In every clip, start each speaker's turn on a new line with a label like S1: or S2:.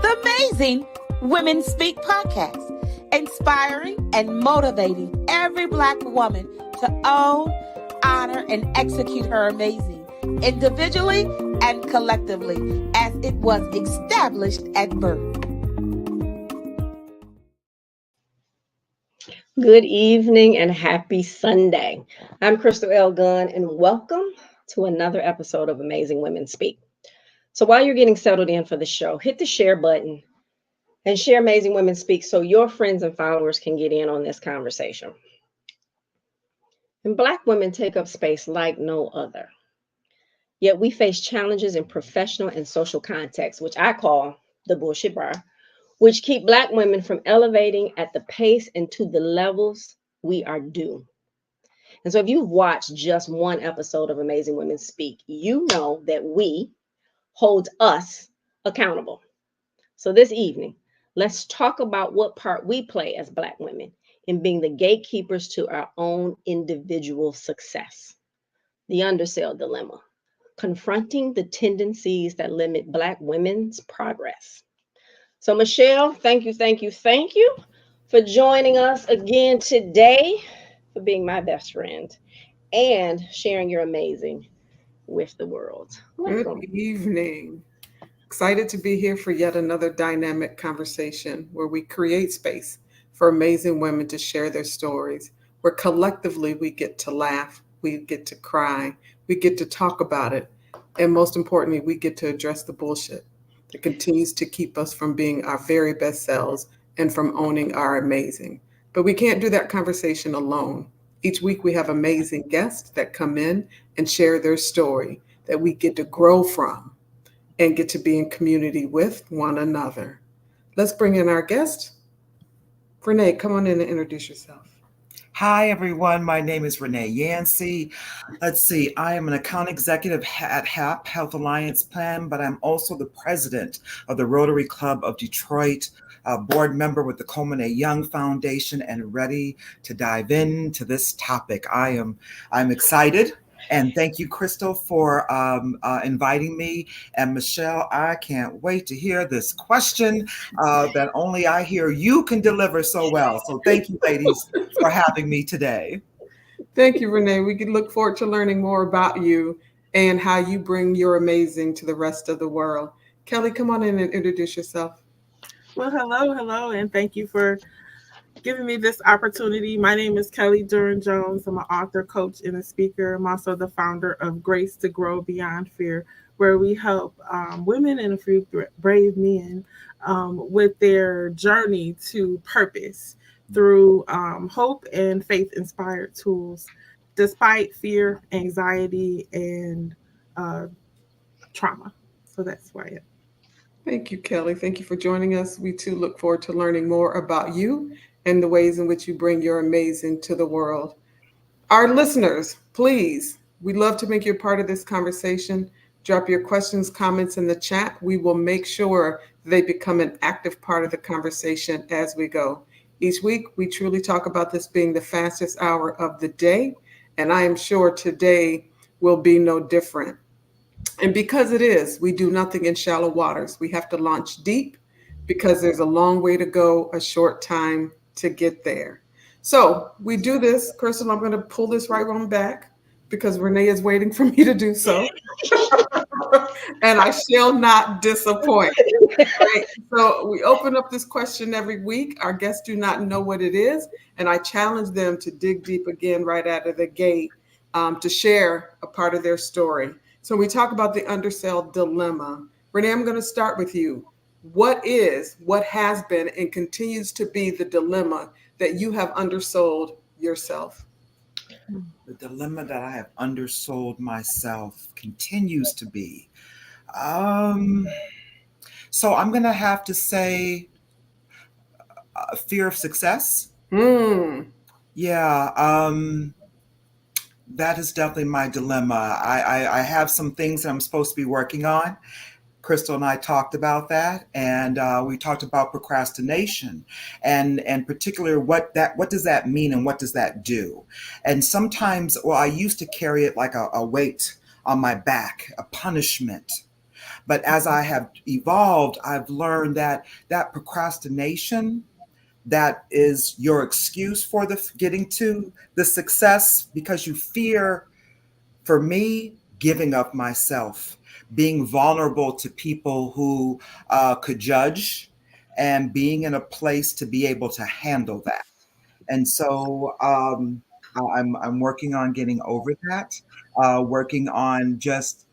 S1: the Amazing Women Speak podcast, inspiring and motivating every Black woman to own, honor, and execute her amazing, individually and collectively, as it was established at birth.
S2: Good evening and happy Sunday. I'm Crystal L. Gunn, and welcome to another episode of Amazing Women Speak. So while you're getting settled in for the show, hit the share button and share Amazing Women Speak so your friends and followers can get in on this conversation. And Black women take up space like no other. Yet we face challenges in professional and social contexts, which I call the bullshit bar, which keep Black women from elevating at the pace and to the levels we are due. And so if you've watched just one episode of Amazing Women Speak, you know that we hold us accountable. So this evening, let's talk about what part we play as Black women in being the gatekeepers to our own individual success. The Undersell dilemma, confronting the tendencies that limit Black women's progress. So Michele, thank you for joining us again today, for being my best friend and sharing your amazing with the world.
S3: Welcome. Good evening. Excited to be here for yet another dynamic conversation where we create space for amazing women to share their stories, where collectively we get to laugh, we get to cry, we get to talk about it, and most importantly, we get to address the bullshit that continues to keep us from being our very best selves and from owning our amazing. But we can't do that conversation alone. Each week we have amazing guests that come in and share their story that we get to grow from and get to be in community with one another. Let's bring in our guest. Renee, come on in and introduce yourself.
S4: Hi, everyone. My name is Renee Yancy. Let's see. I am an account executive at HAP, Health Alliance Plan, but I'm also the president of the Rotary Club of Detroit, a board member with the Coleman A. Young Foundation, and ready to dive into this topic. I'm excited. And thank you, Crystal, for inviting me. And Michele, I can't wait to hear this question that only I hear you can deliver so well. So thank you, ladies, for having me today.
S3: Thank you, Renee. We can look forward to learning more about you and how you bring your amazing to the rest of the world. Kelly, come on in and introduce yourself.
S5: Well, hello, and thank you for giving me this opportunity. My name is Kelly Duran-Jones. I'm an author, coach, and a speaker. I'm also the founder of Grace to Grow Beyond Fear, where we help women and a few brave men with their journey to purpose through hope and faith-inspired tools, despite fear, anxiety, and trauma. So that's why I am.
S3: Thank you, Kelly. Thank you for joining us. We too look forward to learning more about you and the ways in which you bring your amazing to the world. Our listeners, please, we'd love to make you a part of this conversation. Drop your questions, comments in the chat. We will make sure they become an active part of the conversation as we go. Each week, we truly talk about this being the fastest hour of the day, and I am sure today will be no different. And because it is, we do nothing in shallow waters. We have to launch deep because there's a long way to go, a short time to get there. So we do this. Crystal, I'm going to pull this right on back because Renee is waiting for me to do so. And I shall not disappoint. Right? So we open up this question every week. Our guests do not know what it is. And I challenge them to dig deep again right out of the gate to share a part of their story. So we talk about the undersell dilemma. Renee, I'm going to start with you. What has been, and continues to be the dilemma that you have undersold yourself?
S4: The dilemma that I have undersold myself continues to be. So I'm going to have to say fear of success. Yeah. That is definitely my dilemma. I have some things that I'm supposed to be working on. Crystal and I talked about that, and we talked about procrastination, and particularly what does that mean and what does that do? And sometimes, I used to carry it like a weight on my back, a punishment. But as I have evolved, I've learned that that procrastination, that is your excuse for the getting to the success because you fear, for me, giving up myself, being vulnerable to people who could judge, and being in a place to be able to handle that. And so I'm working on getting over that, working on just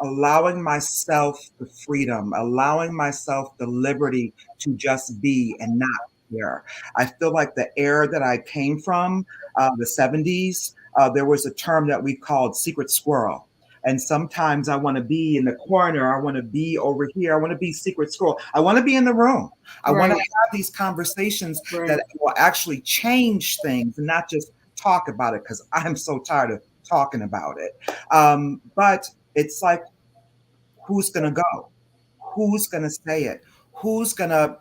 S4: allowing myself the freedom, allowing myself the liberty to just be and not care. I feel like the era that I came from, the 70s, there was a term that we called secret squirrel. And sometimes I want to be in the corner. I want to be over here. I want to be secret squirrel. I want to be in the room. I want to
S3: Right.
S4: have these conversations
S3: Right.
S4: that will actually change things and not just talk about it because I'm so tired of talking about it. But it's like, who's going to go? Who's going to say it? Who's going to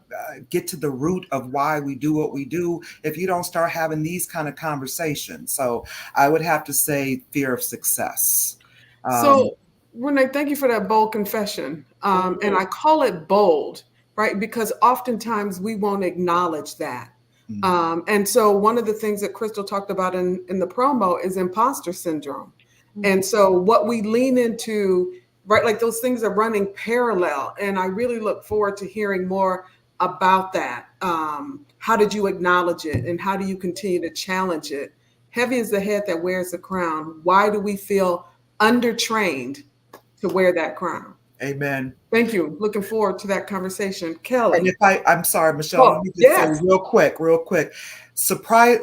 S4: get to the root of why we do what we do if you don't start having these kind of conversations? So I would have to say fear of success.
S3: So, Renee, thank you for that bold confession. And I call it bold, right? Because oftentimes we won't acknowledge that. And so, one of the things that Crystal talked about in the promo is imposter syndrome. And so, what we lean into, right, like those things are running parallel. And I really look forward to hearing more about that. How did you acknowledge it? And how do you continue to challenge it? Heavy is the head that wears the crown. Why do we feel undertrained to wear that crown?
S4: Amen.
S3: Thank you. Looking forward to that conversation.
S4: And
S3: Kelly.
S4: if I'm sorry, Michele,
S3: Oh,
S4: let me just
S3: yes.
S4: say real quick.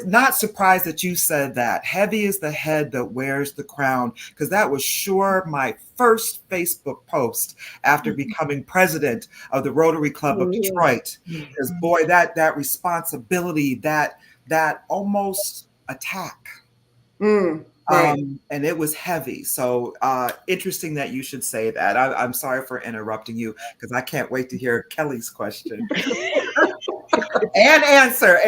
S4: Not surprised that you said that. Heavy is the head that wears the crown, because that was sure my first Facebook post after becoming president of the Rotary Club of Detroit. Because boy, that responsibility, that almost attack.
S3: Right.
S4: And it was heavy. So interesting that you should say that. I'm sorry for interrupting you because I can't wait to hear Kelly's question. and answer.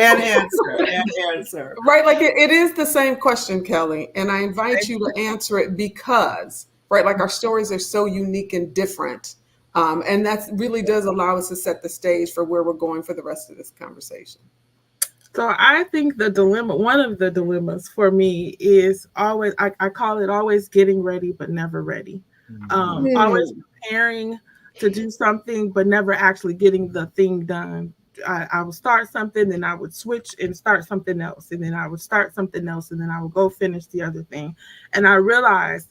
S3: Right. Like it is the same question, Kelly. And I invite you to answer it because, right, like our stories are so unique and different. And that really does allow us to set the stage for where we're going for the rest of this conversation.
S5: So I think one of the dilemmas for me is always, I call it always getting ready, but never ready. Always preparing to do something, but never actually getting the thing done. I would start something, then I would switch and start something else. And then I would start something else, and then I would go finish the other thing. And I realized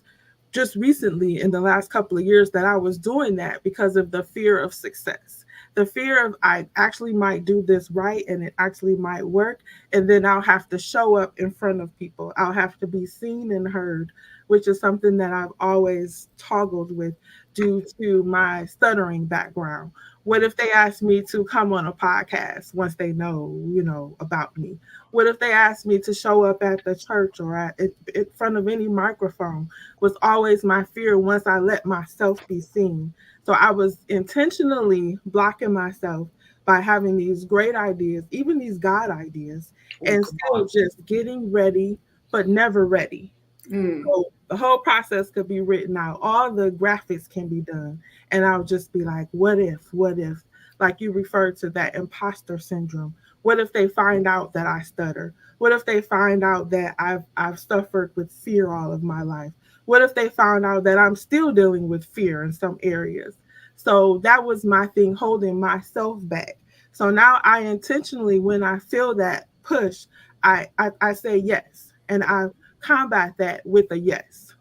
S5: just recently in the last couple of years that I was doing that because of the fear of success. The fear of I actually might do this right and it actually might work. And then I'll have to show up in front of people. I'll have to be seen and heard, which is something that I've always toggled with due to my stuttering background. What if they ask me to come on a podcast once they know, about me? What if they ask me to show up at the church or in front of any microphone? Was always my fear once I let myself be seen. So I was intentionally blocking myself by having these great ideas, even these God ideas, and still just getting ready, but never ready. So the whole process could be written out. All the graphics can be done. And I'll just be like, what if, like you referred to that imposter syndrome? What if they find out that I stutter? What if they find out that I've suffered with fear all of my life? What if they found out that I'm still dealing with fear in some areas? So that was my thing, holding myself back. So now I intentionally, when I feel that push, I say yes. And I combat that with a yes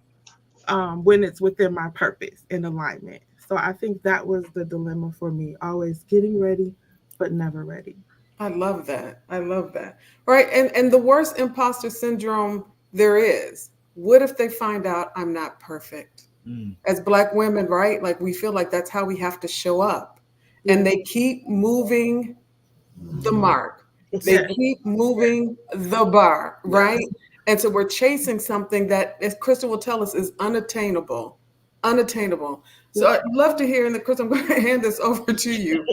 S5: when it's within my purpose and alignment. So I think that was the dilemma for me, always getting ready, but never ready.
S3: I love that. Right. And the worst imposter syndrome there is. What if they find out I'm not perfect? As Black women, right? Like we feel like that's how we have to show up. And they keep moving the mark. They keep moving the bar, right? And so we're chasing something that, as Crystal will tell us, is unattainable. So I'd love to hear, and Crystal, I'm going to hand this over to you.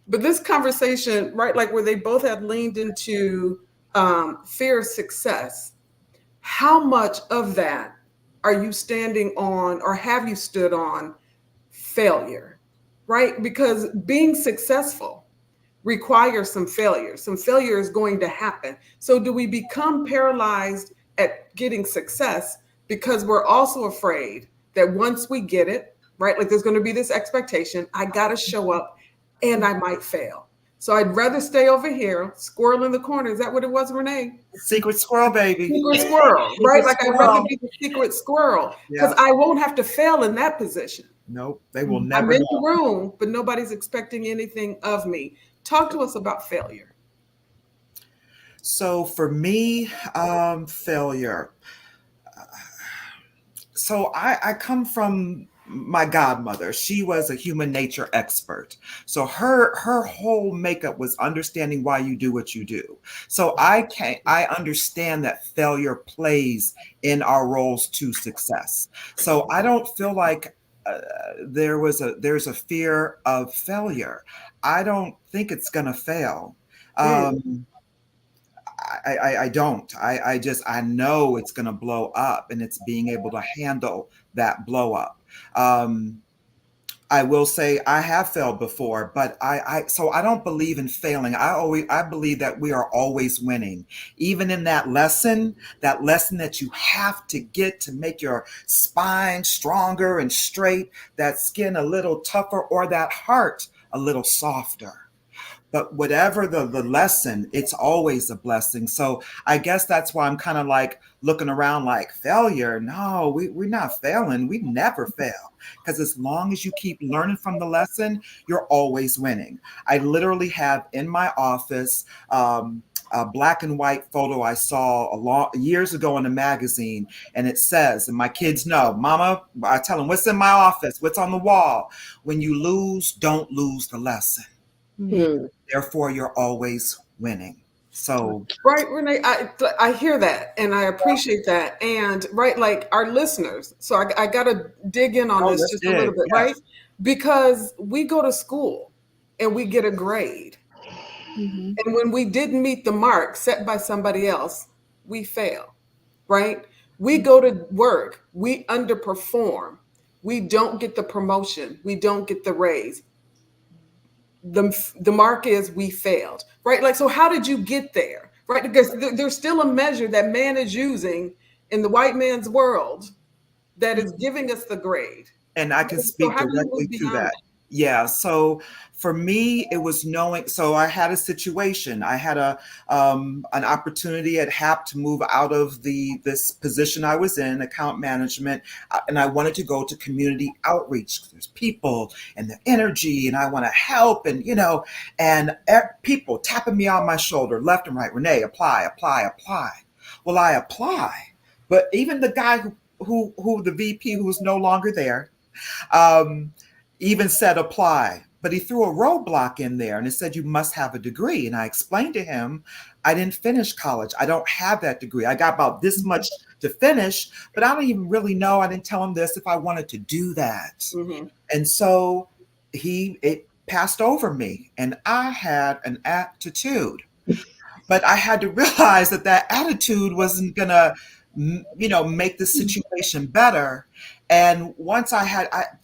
S3: But this conversation, right, like where they both have leaned into fear of success, how much of that are you standing on, or have you stood on failure? Right? Because being successful requires some failure. Some failure is going to happen. So, do we become paralyzed at getting success because we're also afraid that once we get it, right? Like there's going to be this expectation, I got to show up and I might fail. So, I'd rather stay over here, squirrel in the corner. Is that what it was, Renee?
S4: Secret squirrel, baby.
S3: Secret squirrel, right?
S4: Secret
S3: Like I'd rather
S4: squirrel.
S3: be the secret squirrel because
S4: Yeah.
S3: I won't have to fail in that position.
S4: Nope. They will
S3: I'm
S4: never
S3: in the
S4: know.
S3: room, but nobody's expecting anything of me. Talk to us about failure.
S4: So for me, failure. So I come from my godmother. She was a human nature expert. So her whole makeup was understanding why you do what you do. So I understand that failure plays in our roles to success. So I don't feel like there's a fear of failure. I don't think it's gonna fail.
S3: Mm.
S4: I don't. I know it's going to blow up, and it's being able to handle that blow up. Um, I will say I have failed before, but so I don't believe in failing. I believe that we are always winning. Even in that lesson that you have to get to make your spine stronger and straight, that skin a little tougher, or that heart a little softer. But whatever the lesson, it's always a blessing. So I guess that's why I'm kind of like looking around like failure. No, we're not failing. We never fail. Because as long as you keep learning from the lesson, you're always winning. I literally have in my office a black and white photo I saw years ago in a magazine. And it says, and my kids know, Mama, I tell them, what's in my office? What's on the wall? When you lose, don't lose the lesson.
S2: Hmm.
S4: Therefore, you're always winning. So,
S3: Right, Renee, I hear that and I appreciate that. And right, like our listeners, so I got to dig in on
S4: oh,
S3: this
S4: let's
S3: just a
S4: dig.
S3: little bit, right?
S4: Yes.
S3: Because we go to school and we get a grade.
S5: Mhm.
S3: And when we didn't meet the mark set by somebody else, we fail, right? We go to work, we underperform, we don't get the promotion, we don't get the raise. The mark is we failed, right? Like, so how did you get there, right? Because there's still a measure that man is using in the white man's world that is giving us the grade.
S4: And I can
S3: So
S4: speak
S3: how do you move
S4: directly to
S3: beyond
S4: that. Yeah. So for me, it was knowing. So I had a situation. I had an opportunity at HAP to move out of this position I was in, account management, and I wanted to go to community outreach. There's people and the energy, and I want to help, and people tapping me on my shoulder, left and right. Renee, apply, apply, apply. Well, I apply, but even the guy who the VP who's no longer there um, even said apply, but he threw a roadblock in there and it said you must have a degree. And I explained to him, I didn't finish college. I don't have that degree. I got about this much to finish, but I don't even really know. I didn't tell him this if I wanted to do that.
S3: Mm-hmm.
S4: And so it passed over me, and I had an aptitude. But I had to realize that attitude wasn't gonna, make the situation better. And once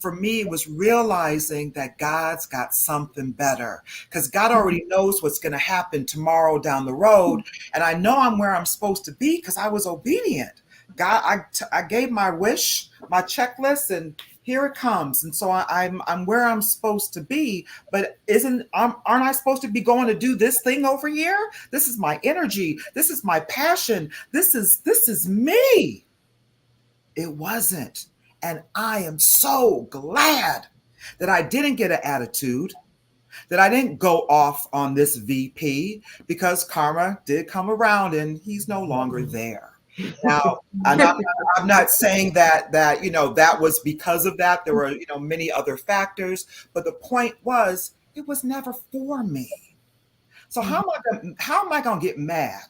S4: for me, it was realizing that God's got something better, because God already knows what's going to happen tomorrow down the road. And I know I'm where I'm supposed to be because I was obedient. God, I gave my wish, my checklist, and here it comes. And so I'm where I'm supposed to be. But aren't I supposed to be going to do this thing over here? This is my energy. This is my passion. This is me. It wasn't. And I am so glad that I didn't get an attitude, that I didn't go off on this VP, because karma did come around and he's no longer there. Now, I'm not saying that was because of that. There were, many other factors, but the point was it was never for me. So how am I going to get mad?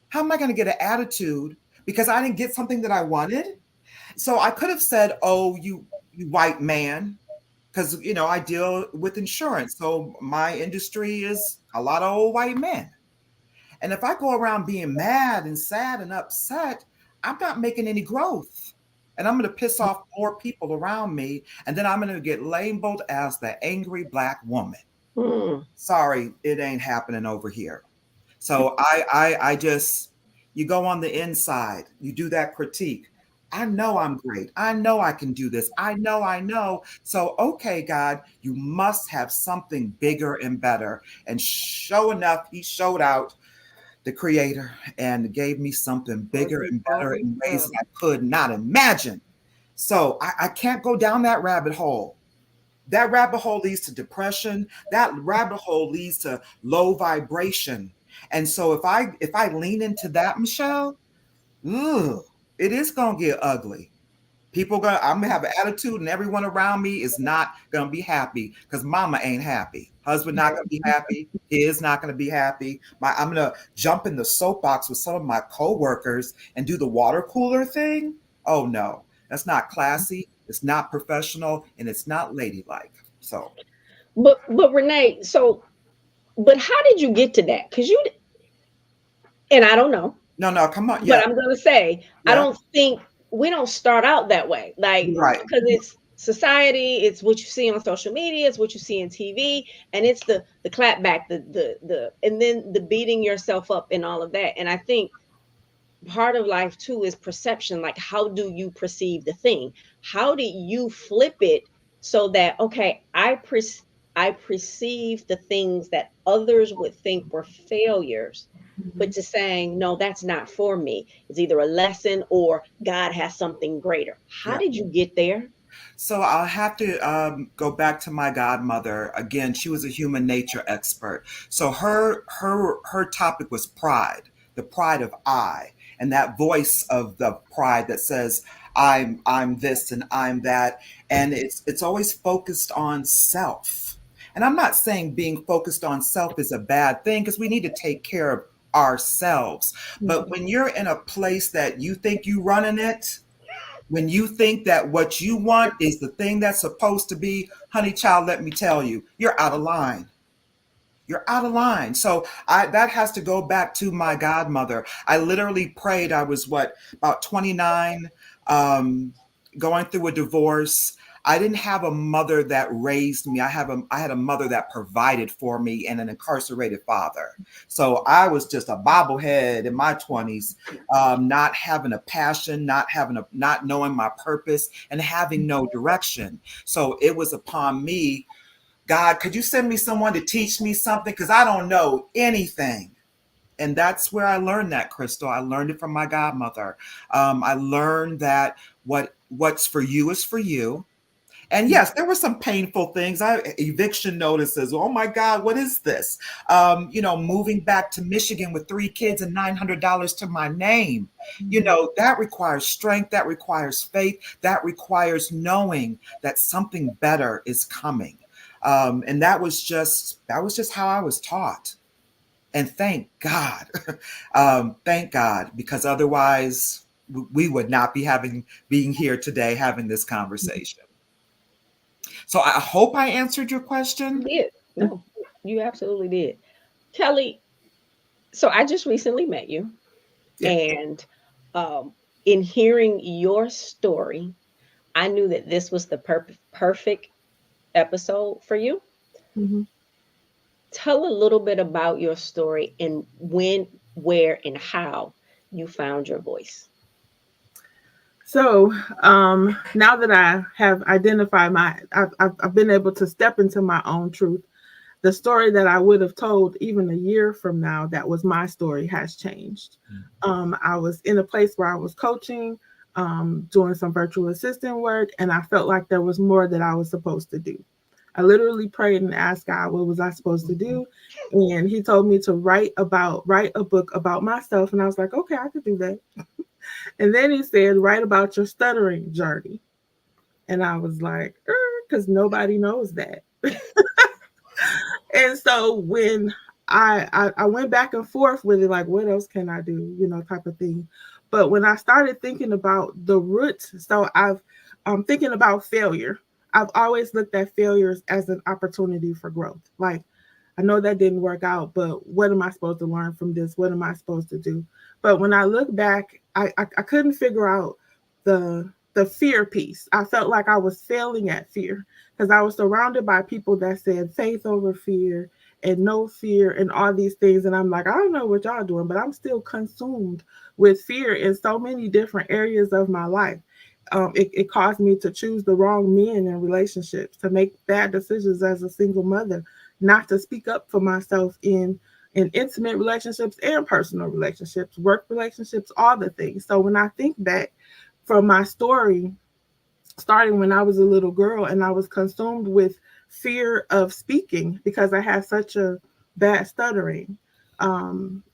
S4: How am I going to get an attitude because I didn't get something that I wanted? So I could have said, "Oh, you white man," because I deal with insurance, so my industry is a lot of old white men. And if I go around being mad and sad and upset, I'm not making any growth. and I'm going to piss off more people around me, and then I'm going to get labeled as the angry Black woman. Sorry, it ain't happening over here. So I just, you go on the inside, you do that critique. I know I'm great. I know I can do this. I know. So, okay, God, you must have something bigger and better. And sure enough, he showed out, the creator, and gave me something bigger and better in ways that I could not imagine. So I can't go down that rabbit hole. That rabbit hole leads to depression. That rabbit hole leads to low vibration. And so if I lean into that, Michele, it is gonna get ugly. I'm gonna have an attitude, and everyone around me is not gonna be happy because mama ain't happy. Husband not gonna be happy. Kids not gonna be happy. I'm gonna jump in the soapbox with some of my coworkers and do the water cooler thing. Oh no, that's not classy. It's not professional, and it's not ladylike. So,
S2: but Renee, but how did you get to that? Because and I don't know.
S4: No, come on. Yeah.
S2: But I'm gonna say, I
S4: Yeah.
S2: don't think we don't start out that way. Like,
S4: Right.
S2: because it's society, it's what you see on social media, it's what you see in TV, and it's the clap back, the and then the beating yourself up and all of that. And I think part of life too is perception. Like, how do you perceive the thing? How did you flip it so that, okay, I perceive the things that others would think were failures, but to saying, no, that's not for me. It's either a lesson or God has something greater. How did you get there?
S4: So I'll have to go back to my godmother again. She was a human nature expert. So her topic was pride, the pride of I, and that voice of the pride that says I'm this and I'm that, and it's always focused on self. And I'm not saying being focused on self is a bad thing, because we need to take care of ourselves. But when you're in a place that you think you running it, when you think that what you want is the thing that's supposed to be, honey child, let me tell you, you're out of line. You're out of line. So that has to go back to my godmother. I literally prayed. I was about 29, going through a divorce. I didn't have a mother that raised me. I had a mother that provided for me, and an incarcerated father. So I was just a bobblehead in my 20s, not having a passion, not knowing my purpose, and having no direction. So it was upon me, God, could you send me someone to teach me something? Because I don't know anything. And that's where I learned that, Crystal. I learned it from my godmother. I learned that what's for you is for you. And yes, there were some painful things. Eviction notices. Oh my God, what is this? Moving back to Michigan with 3 kids and $900 to my name. That requires strength. That requires faith. That requires knowing that something better is coming. And that was just how I was taught. And thank God, because otherwise we would not be being here today having this conversation. So I hope I answered your question.
S2: You did. No, you absolutely did. Kelly, so I just recently met you.
S3: Yeah.
S2: And in hearing your story, I knew that this was the perfect episode for you.
S5: Mhm.
S2: Tell a little bit about your story and when, where, and how you found your voice.
S5: So now that I have identified I've been able to step into my own truth. The story that I would have told even a year from now, that was my story, has changed. I was in a place where I was coaching, doing some virtual assistant work, and I felt like there was more that I was supposed to do. I literally prayed and asked God, what was I supposed to do? And he told me to write a book about myself. And I was like, okay, I could do that. And then he said, write about your stuttering journey. And I was like, because nobody knows that. And so when I went back and forth with it, like, what else can I do, type of thing. But when I started thinking about the roots, so I'm thinking about failure. I've always looked at failures as an opportunity for growth. Like, I know that didn't work out, but what am I supposed to learn from this? What am I supposed to do? But when I look back, I couldn't figure out the the fear piece. I felt like I was failing at fear because I was surrounded by people that said faith over fear and no fear and all these things. And I'm like, I don't know what y'all doing, but I'm still consumed with fear in so many different areas of my life. It caused me to choose the wrong men in relationships, to make bad decisions as a single mother, not to speak up for myself in intimate relationships and personal relationships, work relationships, all the things. So when I think back from my story, starting when I was a little girl and I was consumed with fear of speaking because I had such a bad stuttering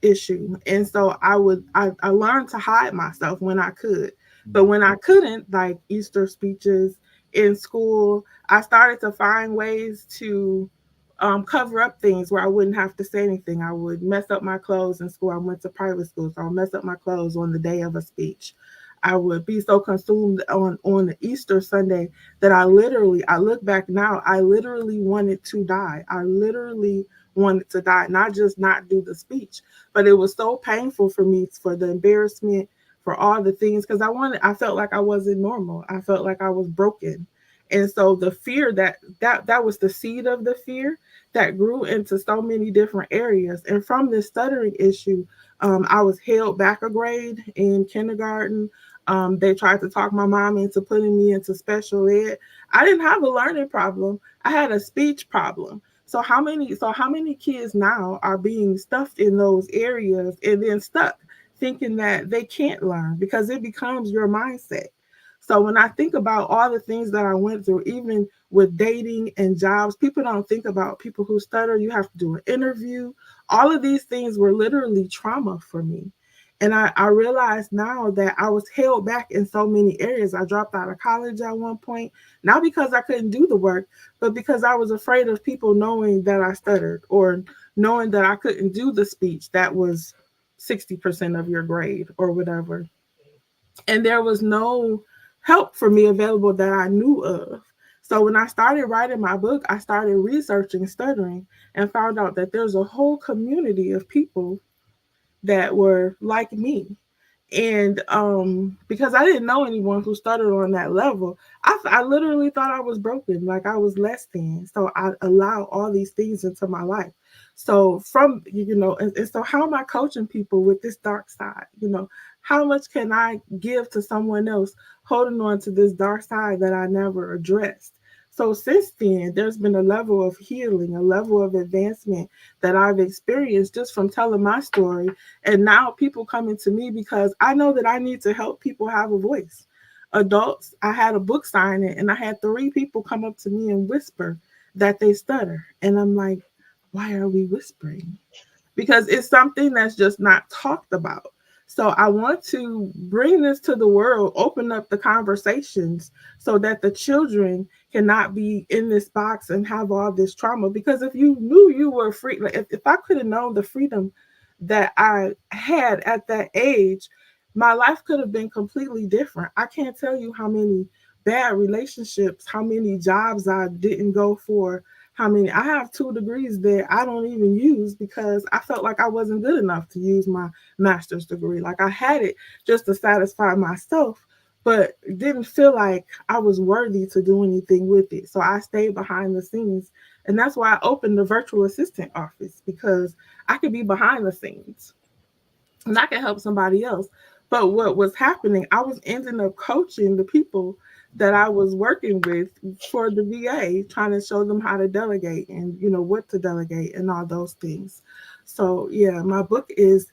S5: issue. And so I learned to hide myself when I could. But when I couldn't, like Easter speeches in school, I started to find ways to cover up things where I wouldn't have to say anything. I would mess up my clothes in school. I went to private school, so I would mess up my clothes on the day of a speech. I would be so consumed on the Easter Sunday that I look back now, I literally wanted to die. I literally wanted to die, not just not do the speech, but it was so painful for me, for the embarrassment, for all the things, because I felt like I wasn't normal. I felt like I was broken. And so the fear that was the seed of the fear that grew into so many different areas. And from this stuttering issue, I was held back a grade in kindergarten. They tried to talk my mom into putting me into special ed. I didn't have a learning problem. I had a speech problem. So how many kids now are being stuffed in those areas and then stuck thinking that they can't learn because it becomes your mindset. So when I think about all the things that I went through, even with dating and jobs, people don't think about people who stutter. You have to do an interview. All of these things were literally trauma for me. And I realized now that I was held back in so many areas. I dropped out of college at one point, not because I couldn't do the work, but because I was afraid of people knowing that I stuttered or knowing that I couldn't do the speech that was 60% of your grade or whatever. And there was no help for me available that I knew of. So when I started writing my book, I started researching stuttering and found out that there's a whole community of people that were like me. And because I didn't know anyone who stuttered on that level, I literally thought I was broken, like I was less than. So I allow all these things into my life. So and so how am I coaching people with this dark side? How much can I give to someone else holding on to this dark side that I never addressed? So since then, there's been a level of healing, a level of advancement that I've experienced just from telling my story. And now people coming to me because I know that I need to help people have a voice. Adults, I had a book signing and I had 3 people come up to me and whisper that they stutter. And I'm like, why are we whispering? Because it's something that's just not talked about. So I want to bring this to the world, open up the conversations so that the children cannot be in this box and have all this trauma. Because if you knew you were free, like if I could have known the freedom that I had at that age, my life could have been completely different. I can't tell you how many bad relationships, how many jobs I didn't go for, how many I have 2 degrees that I don't even use because I felt like I wasn't good enough to use my master's degree. Like I had it just to satisfy myself, but didn't feel like I was worthy to do anything with it. So I stayed behind the scenes. And that's why I opened the virtual assistant office, because I could be behind the scenes and I can help somebody else. But what was happening, I was ending up coaching the people that I was working with for the VA, trying to show them how to delegate and what to delegate and all those things. So yeah, my book is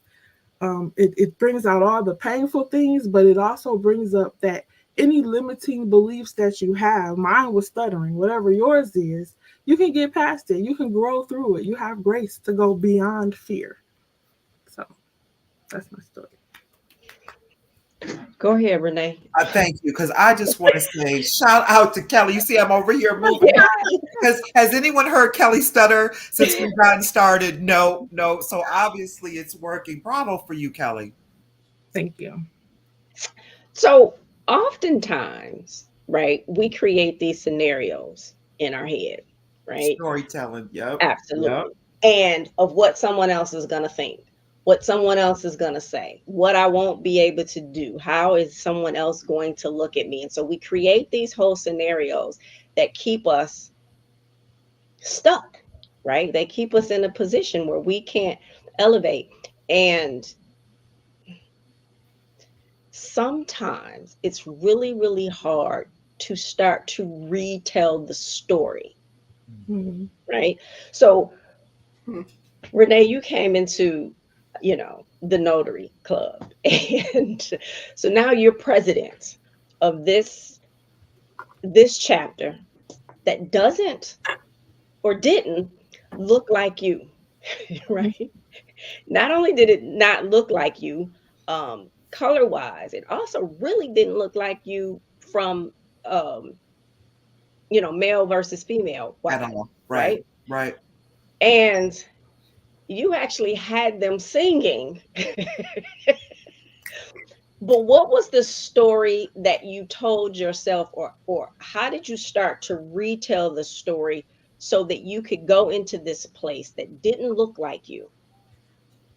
S5: it brings out all the painful things, but it also brings up that any limiting beliefs that you have, mine was stuttering, whatever yours is, you can get past it. You can grow through it. You have grace to go beyond fear. So that's my story.
S2: Go ahead, Renee.
S4: Thank you, because I just want to say shout out to Kelly. You see, I'm over here moving. Because has anyone heard Kelly stutter since we've gotten started? No, no. So obviously it's working. Bravo for you, Kelly.
S5: Thank you.
S2: So oftentimes, right, we create these scenarios in our head, right?
S4: Storytelling. Yep. Yep.
S2: Absolutely. And of what someone else is going to think, what someone else is going to say, what I won't be able to do, how is someone else going to look at me. And so we create these whole scenarios that keep us stuck, right? They keep us in a position where we can't elevate. And sometimes it's really, really hard to start to retell the story,
S5: Mhm.
S2: right? So,
S3: Hmm.
S2: Renee, you came into, the notary club. And so now you're president of this chapter that doesn't or didn't look like you, right? Not only did it not look like you, color wise, it also really didn't look like you from, um, male versus female
S4: At
S2: wise,
S4: all. Right.
S2: right?
S4: Right.
S2: And you actually had them singing. But what was the story that you told yourself, or how did you start to retell the story so that you could go into this place that didn't look like you,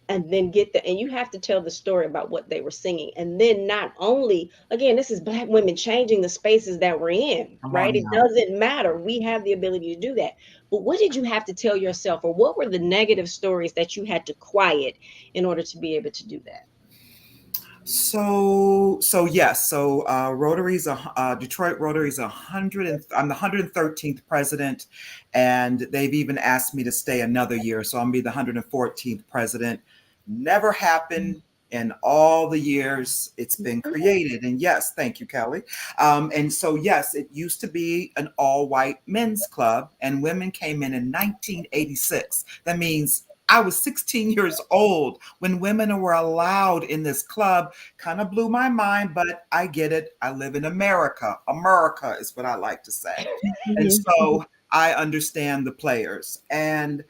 S2: and then and you have to tell the story about what they were singing. And then not only, again, this is Black women changing the spaces that we're in,
S4: Come
S2: right?
S4: on
S2: It
S4: now.
S2: doesn't matter. We have the ability to do that. But what did you have to tell yourself, or what were the negative stories that you had to quiet in order to be able to do that?
S4: So yes. So Rotary's Detroit Rotary's 100. I'm the 113th president, and they've even asked me to stay another year. So I'm be the 114th president. Never happened in all the years it's been created. And yes, thank you, Kelly. And so yes, it used to be an all-white men's club, and women came in 1986. That means I was 16 years old when women were allowed in this club. Kind of blew my mind, but I get it. I live in America. America is what I like to say. And
S5: Mhm.
S4: so I understand the players. And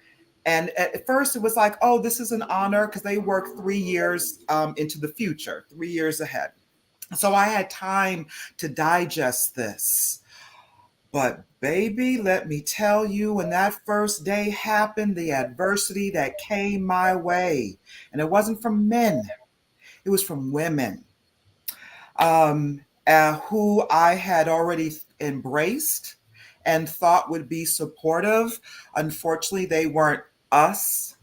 S4: at first it was like, oh, this is an honor because they work 3 years into the future, 3 years ahead. So I had time to digest this. But baby, let me tell you, when that first day happened, the adversity that came my way, and it wasn't from men, it was from women who I had already embraced and thought would be supportive. Unfortunately, they weren't us.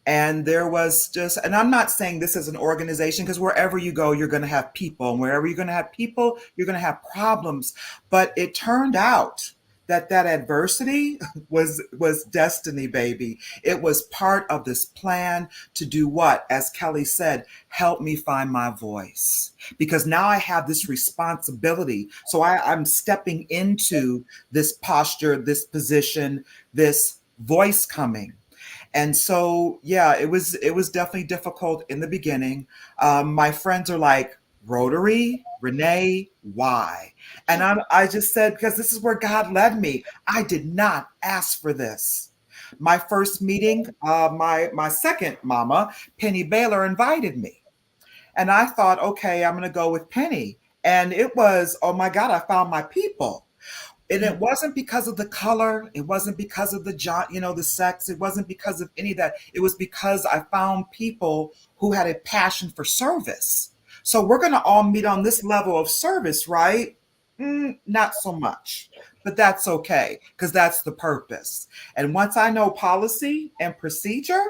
S4: And there was just, and I'm not saying this as an organization, because wherever you go, you're going to have people. And wherever you're going to have people, you're going to have problems. But it turned out that adversity was destiny, baby. It was part of this plan to do what? As Kelly said, help me find my voice. Because now I have this responsibility. So I'm stepping into this posture, this position, this voice coming. And so, yeah, it was definitely difficult in the beginning. My friends are like, Rotary, Renee, why? And I just said, because this is where God led me. I did not ask for this. My first meeting, my second mama, Penny Baylor, invited me. And I thought, okay, I'm going to go with Penny. And it was, oh my God, I found my people. And it wasn't because of the color. It wasn't because of the sex. It wasn't because of any of that. It was because I found people who had a passion for service. So we're going to all meet on this level of service, right? Not so much, but that's okay because that's the purpose. And once I know policy and procedure,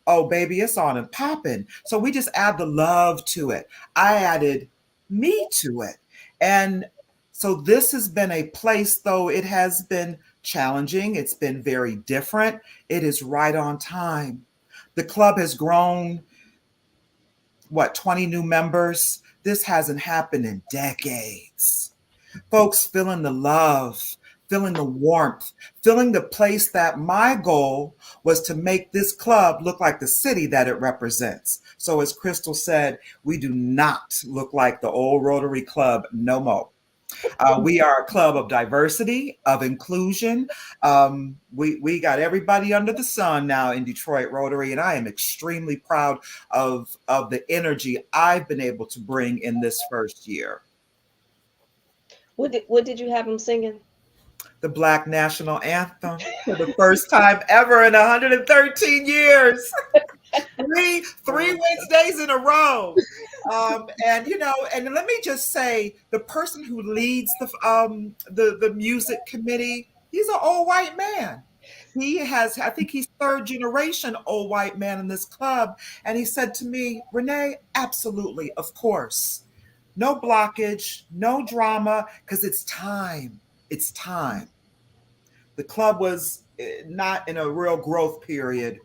S4: oh, baby, it's on and popping. So we just add the love to it. I added me to it. And so this has been a place, though it has been challenging, it's been very different. It is right on time. The club has grown, what, 20 new members? This hasn't happened in decades. Folks feeling the love, feeling the warmth, feeling the place that my goal was to make this club look like the city that it represents. So, as Crystal said, we do not look like the old Rotary Club no more. We are a club of diversity, of inclusion. We got everybody under the sun now in Detroit Rotary, and I am extremely proud of the energy I've been able to bring in this first year.
S2: What did you have them singing?
S4: The Black National Anthem for the first time ever in 113 years. Three Wednesdays in a row. And and let me just say, the person who leads the music committee, he's an old white man. He has, I think he's third generation old white man in this club. And he said to me, Renee, absolutely, of course. No blockage, no drama, because it's time. It's time. The club was not in a real growth period,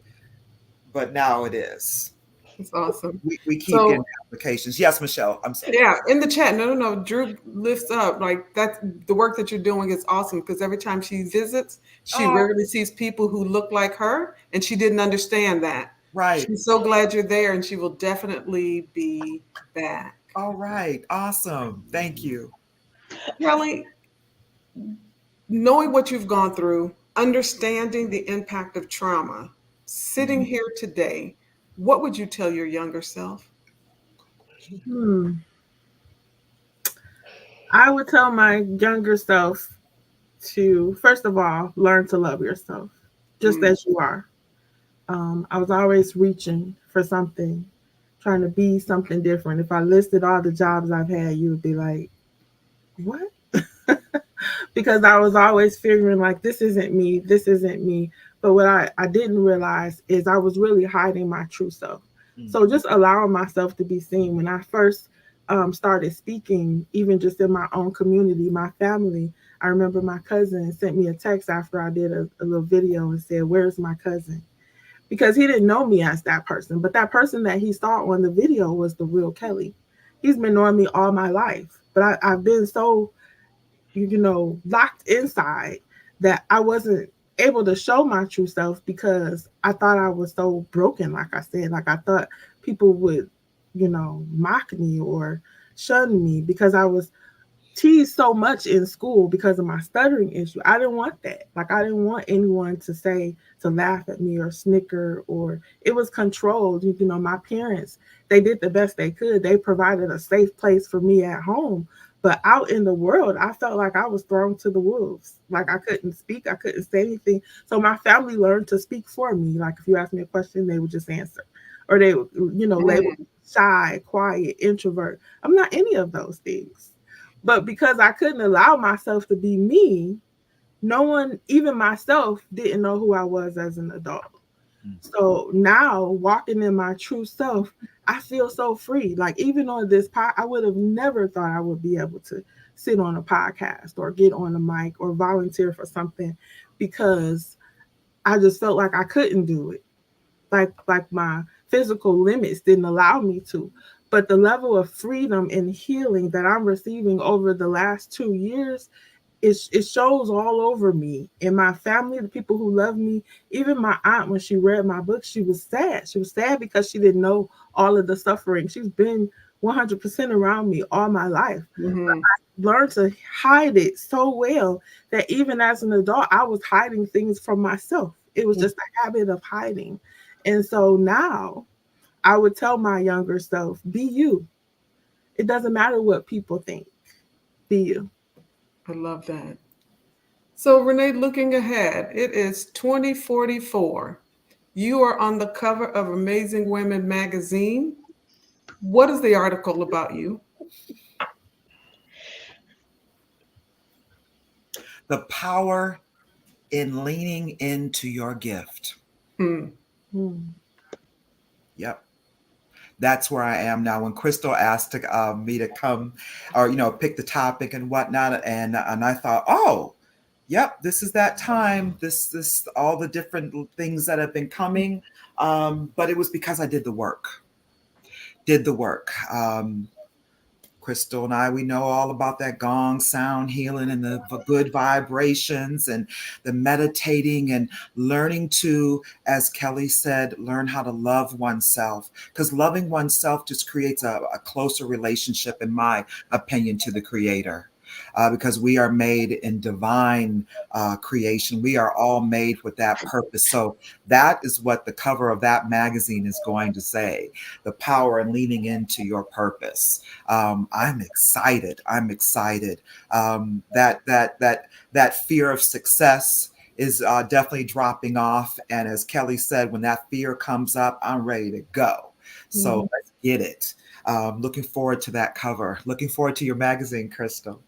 S4: but now it is.
S3: It's awesome.
S4: We keep getting
S3: So
S4: applications. Yes, Michele, I'm sorry.
S3: yeah, in the chat, no. Drew lifts up like that. The work that you're doing is awesome because every time she visits, she
S4: Oh,
S3: rarely sees people who look like her, and she didn't understand that.
S4: right.
S3: She's so glad you're there, and she will definitely be back.
S4: All right. Awesome. Thank you.
S3: Kelly, knowing what you've gone through, understanding the impact of trauma, sitting
S4: Mhm.
S3: here today, what would you tell your younger self?
S5: Hmm. I would tell my younger self to, first of all, learn to love yourself just
S3: Mm,
S5: as you are. I was always reaching for something, trying to be something different. If I listed all the jobs I've had, you would be like, what? Because I was always figuring like, this isn't me, this isn't me. But what I didn't realize is I was really hiding my true self.
S4: Mm.
S5: So just allowing myself to be seen. When I first started speaking, even just in my own community, my family, I remember my cousin sent me a text after I did a little video and said, where's my cousin? Because he didn't know me as that person, but that person that he saw on the video was the real Kelly. He's been knowing me all my life, but I've been so, locked inside that I wasn't able to show my true self because I thought I was so broken. Like I said, like I thought people would, mock me or shun me because I was teased so much in school because of my stuttering issue. I didn't want that. Like I didn't want anyone to laugh at me or snicker, or it was controlled. My parents, they did the best they could. They provided a safe place for me at home. But out in the world, I felt like I was thrown to the wolves. Like I couldn't speak, I couldn't say anything. So my family learned to speak for me. Like if you asked me a question, they would just answer. Or they would, label
S3: mm,
S5: me shy, quiet, introvert. I'm not any of those things. But because I couldn't allow myself to be me, no one, even myself, didn't know who I was as an adult.
S4: Mm.
S5: So now walking in my true self, I feel so free. Like even on this I would have never thought I would be able to sit on a podcast or get on a mic or volunteer for something because I just felt like I couldn't do it. Like my physical limits didn't allow me to. But the level of freedom and healing that I'm receiving over the last 2 years, it shows all over me and my family, the people who love me. Even my aunt, when she read my book, she was sad. She was sad because she didn't know all of the suffering. She's been 100% around me all my life.
S3: mm-hmm.
S5: Learned to hide it so well that even as an adult, I was hiding things from myself. It was just a habit of hiding. And so now I would tell my younger self, be you. It doesn't matter what people think. Be you.
S3: I love that. So, Renee, looking ahead, it is 2044. You are on the cover of Amazing Women magazine. What is the article about you?
S4: The power in leaning into your gift.
S3: Hmm.
S5: Hmm.
S4: Yep. That's where I am now. When Crystal asked me to come or, pick the topic and whatnot, and I thought, oh, yep, this is that time. This all the different things that have been coming. But it was because I did the work. Did the work. Crystal and I, we know all about that gong sound healing and the good vibrations and the meditating and learning to, as Kelly said, learn how to love oneself, because loving oneself just creates a closer relationship, in my opinion, to the Creator. Because we are made in divine creation. We are all made with that purpose. So that is what the cover of that magazine is going to say: the power in leaning into your purpose. I'm excited. I'm excited. That fear of success is definitely dropping off. And as Kelly said, when that fear comes up, I'm ready to go. So let's get it. Looking forward to that cover. Looking forward to your magazine, Crystal.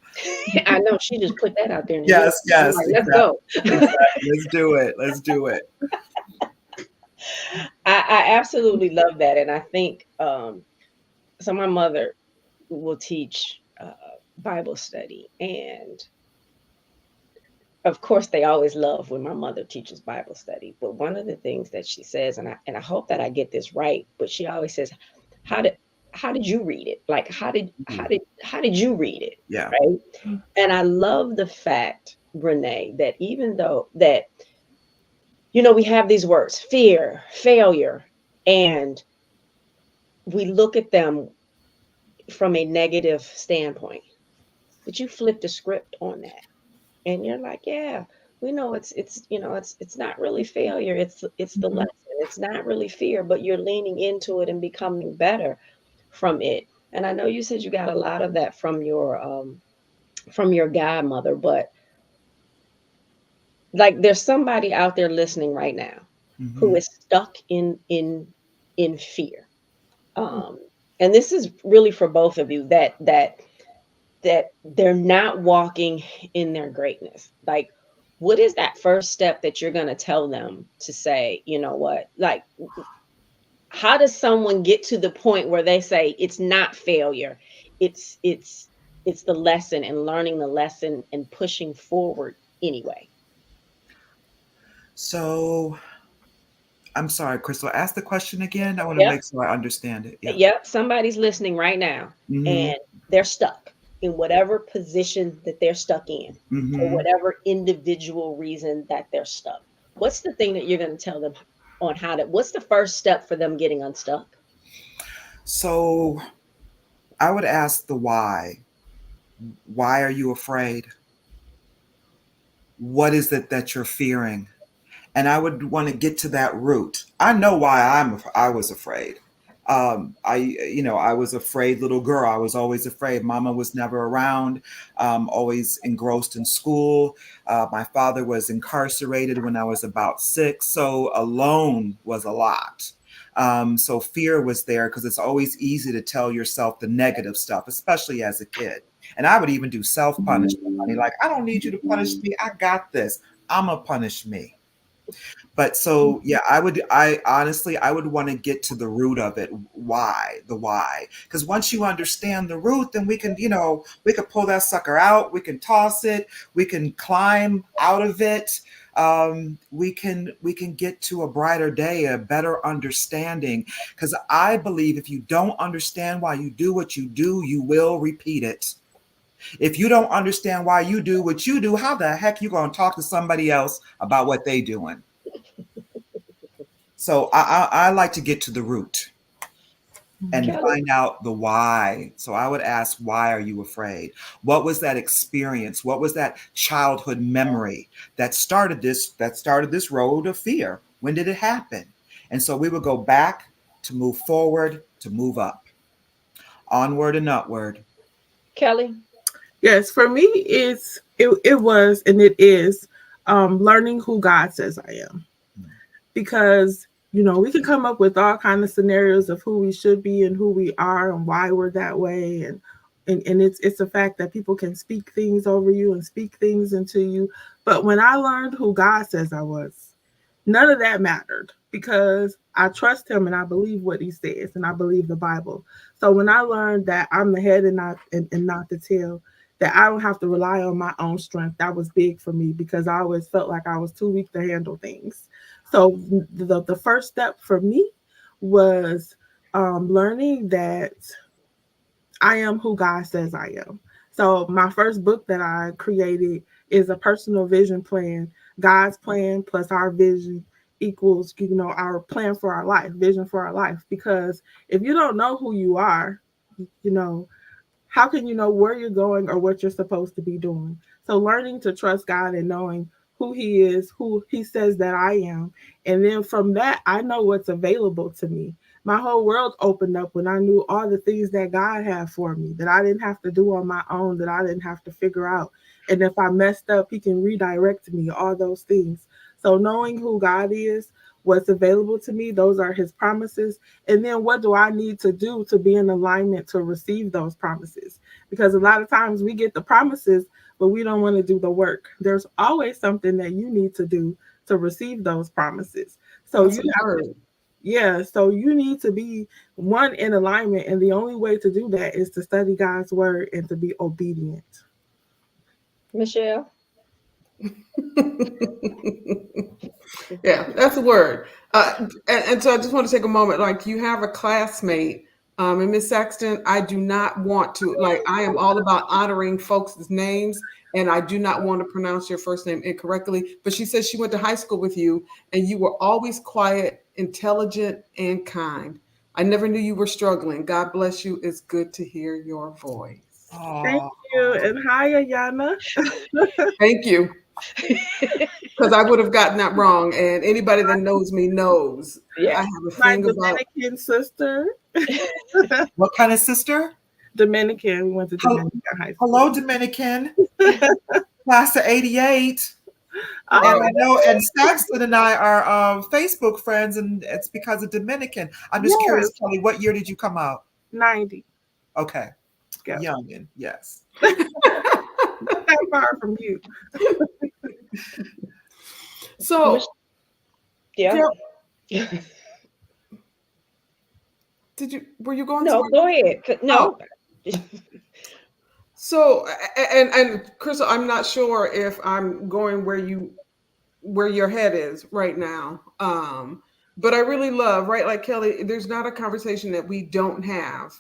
S2: I know she just put that out there in the
S4: Yes,
S2: universe. I'm
S4: yes,
S2: like, let's
S4: exactly.
S2: go.
S4: Exactly. Let's do it. Let's do it.
S2: I absolutely love that. And I think so my mother will teach Bible study. And of course, they always love when my mother teaches Bible study. But one of the things that she says, and I hope that I get this right, but she always says, "How did how did you read it? Like how did you read it?"
S4: Yeah.
S2: Right? And I love the fact, Renee, that even though that we have these words, fear, failure, and we look at them from a negative standpoint, but you flip the script on that, and you're like, yeah, we know it's not really failure, it's the lesson. It's not really fear, but you're leaning into it and becoming better from it. And I know you said you got a lot of that from your godmother, but like there's somebody out there listening right now who
S4: Hmm.
S2: is stuck in fear. um and this is really for both of you, that they're not walking in their greatness. Like, what is that first step that you're going to tell them to say, you know what? Like, how does someone get to the point where they say it's not failure? It's the lesson, and learning the lesson and pushing forward anyway.
S4: So I'm sorry, Crystal. Ask the question again. I want to
S2: Yep.
S4: make sure I understand it. Yeah.
S2: Yep. Somebody's listening right now
S4: Hmm.
S2: and they're stuck in whatever position that they're stuck in, for
S4: Hmm.
S2: whatever individual reason that they're stuck. What's the thing that you're going to tell them on what's the first step for them getting unstuck?
S4: So I would ask the why. Why are you afraid? What is it that you're fearing? And I would want to get to that root. I know why I was afraid. I was afraid, little girl. I was always afraid. Mama was never around. Always engrossed in school. My father was incarcerated when I was about 6, so alone was a lot. So fear was there because it's always easy to tell yourself the negative stuff, especially as a kid. And I would even do self punishment, honey. Like, I don't need you to punish me. I got this. I'ma punish me. But so yeah, I honestly I would want to get to the root of it. Why? Because once you understand the root, then we can pull that sucker out, we can toss it, we can climb out of it. We can get to a brighter day, a better understanding. Because I believe if you don't understand why you do what you do, you will repeat it. If you don't understand why you do what you do, how the heck you gonna talk to somebody else about what they doing? So I like to get to the root and
S2: Kelly,
S4: find out the why. So I would ask, why are you afraid? What was that experience? What was that childhood memory that started this road of fear? When did it happen? And so we would go back to move forward, to move up, onward and upward.
S2: Kelly.
S5: Yes, for me, it was and it is learning who God says I am, because we can come up with all kind of scenarios of who we should be and who we are and why we're that way, and it's a fact that people can speak things over you and speak things into you. But when I learned who God says I was, none of that mattered, because I trust him and I believe what he says and I believe the Bible. So when I learned that I'm the head and not the tail, that I don't have to rely on my own strength, that was big for me, because I always felt like I was too weak to handle things. So the first step for me was learning that I am who God says I am. So my first book that I created is a personal vision plan. God's plan plus our vision equals, our plan for our life, vision for our life. Because if you don't know who you are, you know, how can you know where you're going or what you're supposed to be doing? So learning to trust God and knowing who he is, who he says that I am. And then from that, I know what's available to me. my whole world opened up when I knew all the things that God had for me that I didn't have to do on my own, that I didn't have to figure out. And if I messed up, He can redirect me, all those things. So knowing who God is, what's available to me, those are His promises. And then what do I need to do to be in alignment to receive those promises? Because a lot of times we get the promises, but we don't want to do the work. There's always something that you need to do to receive those promises. So
S3: That's
S5: you
S3: a
S5: have
S3: word.
S5: to, yeah, so you need to be one in alignment. And the only way to do that is to study God's word and to be obedient.
S2: Michele.
S3: Yeah, that's a word. And so I just want to take a moment. Like, you have a classmate, and Miss Saxton, I do not want to, like, I am all about honoring folks' names, and I do not want to pronounce your first name incorrectly. But she says she went to high school with you, and you were always quiet, intelligent, and kind. I never knew you were struggling. God bless you. It's good to hear your voice.
S5: Thank
S4: Oh,
S5: you. And hi, Ayana.
S3: Thank you. Because I would have gotten that wrong. And anybody that knows me knows I
S2: Yeah.
S3: have a
S5: My
S3: thing about.
S5: Dominican sister.
S4: what kind of sister?
S5: Dominican. We went to Dominican high school.
S4: Hello, Dominican, class of '88. And
S5: Oh,
S4: I know, and Saxon and I are Facebook friends, and it's because of Dominican. I'm just
S5: yeah.
S4: curious, Kelly, what year did you come out?
S5: 90.
S4: Okay,
S5: Yeah.
S4: youngin, yes.
S5: Not that far from you.
S3: So,
S2: Yeah.
S3: Carol, were you going
S2: No,
S3: somewhere?
S2: go ahead.
S3: Oh,
S2: No.
S3: so, and Crystal, I'm not sure if I'm going where your head is right now. But I really love, right? Like Kelly, there's not a conversation that we don't have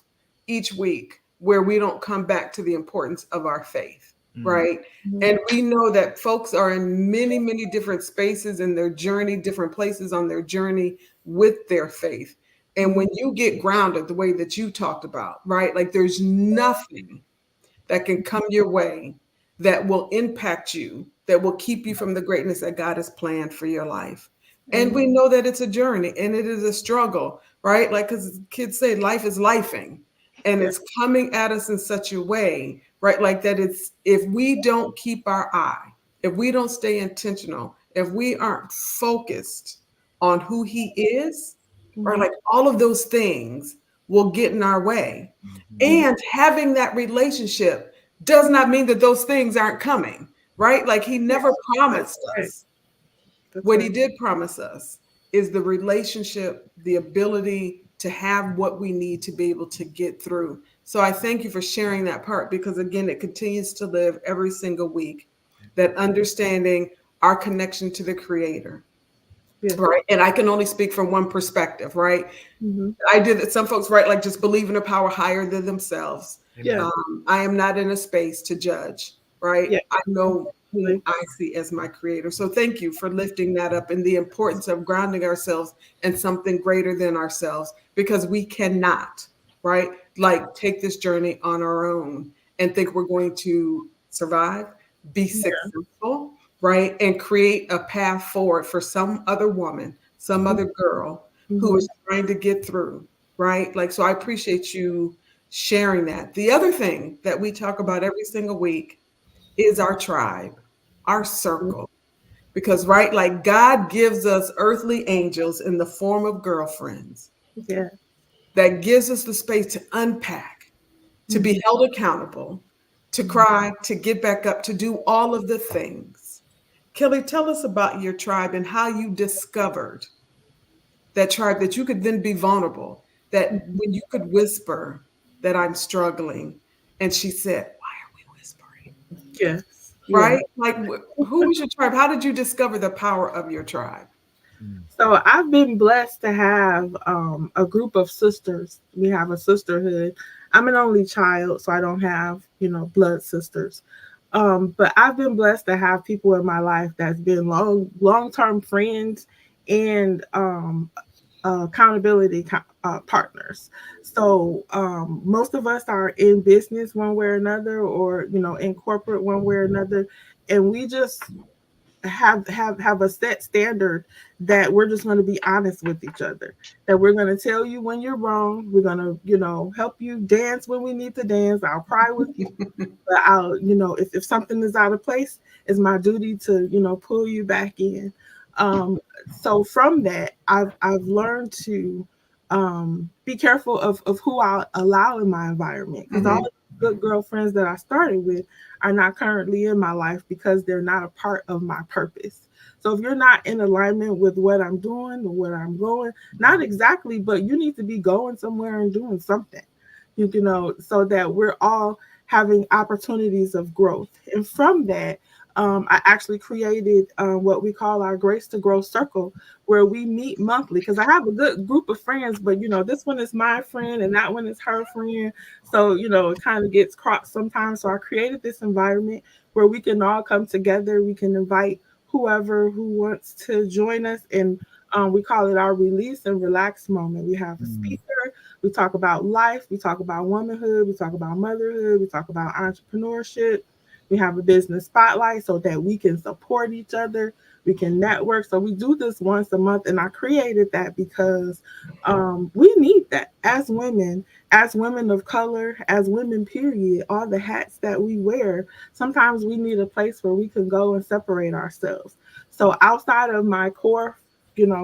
S3: each week where we don't come back to the importance of our faith,
S4: Mm.
S3: right? And we know that folks are in many, many different spaces in their journey, different places on their journey with their faith. And when you get grounded the way that you talked about, right? Like, there's nothing that can come your way that will impact you, that will keep you from the greatness that God has planned for your life. And we know that it's a journey and it is a struggle, right? Like, because kids say life is lifing, and
S5: Yeah.
S3: it's coming at us in such a way, right? Like that it's, if we don't keep our eye, if we don't stay intentional, if we aren't focused on who He is, right? Like, all of those things will get in our way.
S4: Mhm.
S3: And having that relationship does not mean that those things aren't coming, right? Like, He never
S5: That's
S3: promised
S5: right.
S3: us.
S5: That's
S3: What He
S5: right.
S3: did promise us is the relationship, the ability to have what we need to be able to get through. So I thank you for sharing that part, because again, it continues to live every single week, that understanding our connection to the Creator,
S5: Yeah.
S3: right? And I can only speak from one perspective, right?
S5: Mm-hmm.
S3: I did it. Some folks, right, like, just believe in a power higher than themselves.
S5: Yeah.
S4: Amen.
S3: I am not in a space to judge, right?
S5: Yeah.
S3: I know who
S5: Absolutely.
S3: I see as my creator. So thank you for lifting that up, and the importance of grounding ourselves in something greater than ourselves, because we cannot, right, like, take this journey on our own and think we're going to survive, be
S5: Yeah.
S3: successful, right, and create a path forward for some other woman, some other girl who
S5: Mm-hmm.
S3: is trying to get through, right? Like, so I appreciate you sharing that. The other thing that we talk about every single week is our tribe, our circle. Because, right, like, God gives us earthly angels in the form of girlfriends
S5: Yeah.
S3: that gives us the space to unpack, to
S5: Mm-hmm.
S3: be held accountable, to cry, to get back up, to do all of the things. Kelly, tell us about your tribe and how you discovered that tribe, that you could then be vulnerable, that when you could whisper that I'm struggling. And she said, why are we whispering?
S5: Yes. Yeah.
S3: Right? Like, who was your tribe? How did you discover the power of your tribe?
S4: Mm.
S5: So I've been blessed to have a group of sisters. We have a sisterhood. I'm an only child, so I don't have, blood sisters. But I've been blessed to have people in my life that's been long term friends and accountability partners. So most of us are in business one way or another, or in corporate one way or another, and we just have a set standard that we're just going to be honest with each other, that we're going to tell you when you're wrong, we're going to, help you dance when we need to dance, I'll cry with you, but I'll, if something is out of place, it's my duty to, pull you back in. So from that, I've learned to be careful of who I allow in my environment, because all
S3: Mhm.
S5: of the good girlfriends that I started with are not currently in my life because they're not a part of my purpose. So if you're not in alignment with what I'm doing or what I'm going, not exactly, but you need to be going somewhere and doing something, so that we're all having opportunities of growth. And from that, I actually created what we call our Grace to Grow Circle, where we meet monthly. Because I have a good group of friends, but this one is my friend and that one is her friend. So it kind of gets crossed sometimes. So I created this environment where we can all come together. We can invite whoever who wants to join us, and we call it our release and relax moment. We have a
S4: Mm.
S5: speaker. We talk about life. We talk about womanhood. We talk about motherhood. We talk about entrepreneurship. We have a business spotlight so that we can support each other. We can network. So we do this once a month, and I created that because we need that as women of color, as women. Period. All the hats that we wear. Sometimes we need a place where we can go and separate ourselves. So outside of my core,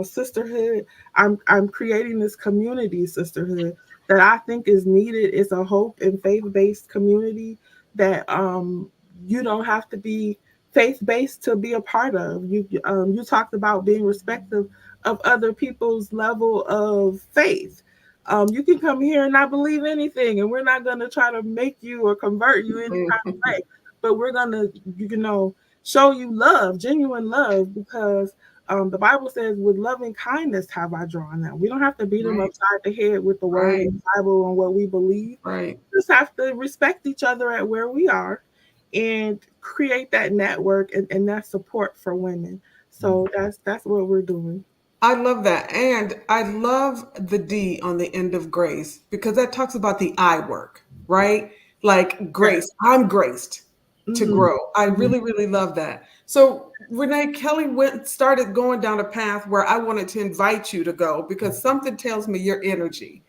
S5: sisterhood, I'm creating this community sisterhood that I think is needed. It's a hope and faith based community that you don't have to be faith based to be a part of. You talked about being respectful of other people's level of faith. You can come here and not believe anything, and we're not going to try to make you or convert you any kind of way. But we're going to, show you love, genuine love, because the Bible says, "With loving kindness have I drawn them." We don't have to beat them
S3: Right,
S5: upside the head with the word
S3: right,
S5: of the Bible and what we believe.
S3: right.
S5: We just have to respect each other at where we are and create that network and that support for women. So that's what we're doing.
S3: I love that. And I love the D on the end of grace because that talks about the I work, right? Like
S5: Yes.
S3: grace, I'm graced to
S5: Mm-hmm.
S3: grow. I really, really love that. So Renee, Kelly started going down a path where I wanted to invite you to go because something tells me your energy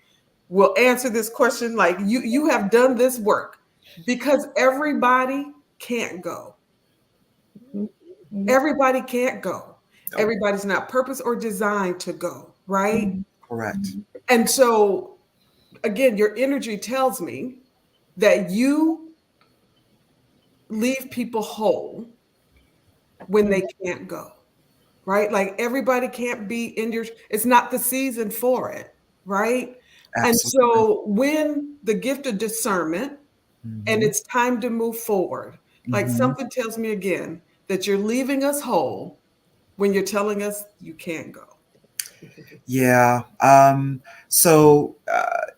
S3: will answer this question. Like you have done this work because everybody can't go.
S5: Mm-hmm.
S3: Everybody can't go.
S4: Nope.
S3: Everybody's not purpose or designed to go, right?
S4: Correct.
S3: And so, again, your energy tells me that you leave people whole when they can't go, right? Like everybody can't be in your, it's not the season for it, right? And
S4: Absolutely.
S3: so, when the gift of discernment and
S4: Hmm.
S3: it's time to move forward, like
S4: Hmm.
S3: something tells me again that you're leaving us whole when you're telling us you can't go.
S4: Yeah. So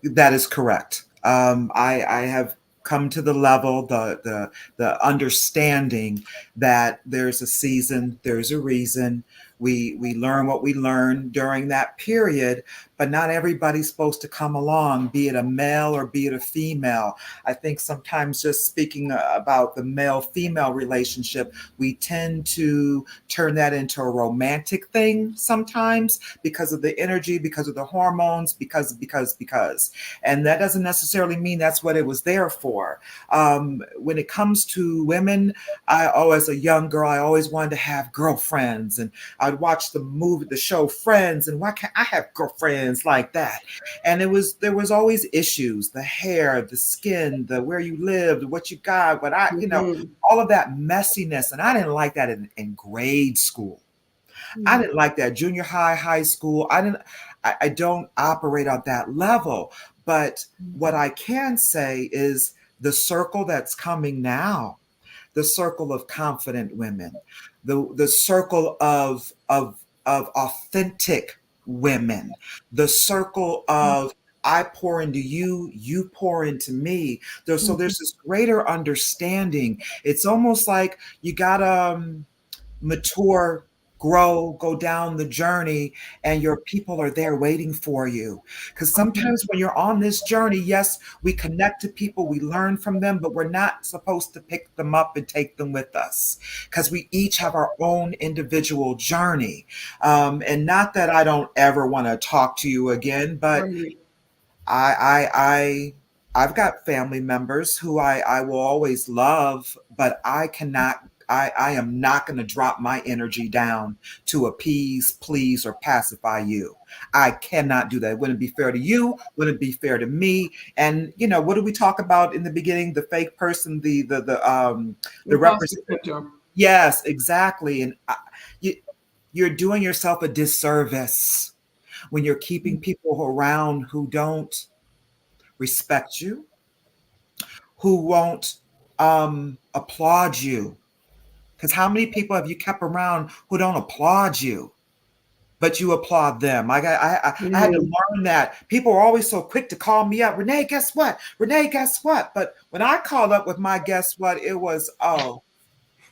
S4: that is correct. I have come to the level, the understanding that there's a season, there's a reason. We learn what we learn during that period, but not everybody's supposed to come along, be it a male or be it a female. I think sometimes just speaking about the male female relationship, we tend to turn that into a romantic thing sometimes because of the energy, because of the hormones, because. And that doesn't necessarily mean that's what it was there for. When it comes to women, as a young girl, I always wanted to have girlfriends, and I'd watch the show Friends, and why can't I have girlfriends like that? And there was always issues: the hair, the skin, the where you lived, what you got,
S3: Mhm.
S4: all of that messiness. And I didn't like that in grade school. I didn't like that junior high, high school. I don't operate on that level. But what I can say is the circle that's coming now, the circle of confident women, the circle of authentic women, the circle of I pour into you, you pour into me. There's this greater understanding. It's almost like you gotta mature grow, go down the journey, and your people are there waiting for you. Because sometimes when you're on this journey, yes, we connect to people, we learn from them, but we're not supposed to pick them up and take them with us, because we each have our own individual journey. And not that I don't ever want to talk to you again, but
S3: Right.
S4: I've got family members who I will always love, but I am not going to drop my energy down to appease, please, or pacify you. I cannot do that. It wouldn't be fair to you, wouldn't be fair to me. And what did we talk about in the beginning? The fake person, the
S3: Imposter
S4: represent.
S3: syndrome.
S4: Yes, exactly. And you, you're doing yourself a disservice when you're keeping people around who don't respect you, who won't applaud you. Because how many people have you kept around who don't applaud you, but you applaud them? I had to learn that. People are always so quick to call me up. Renee, guess what? Renee, guess what? But when I called up with my guess what, it was,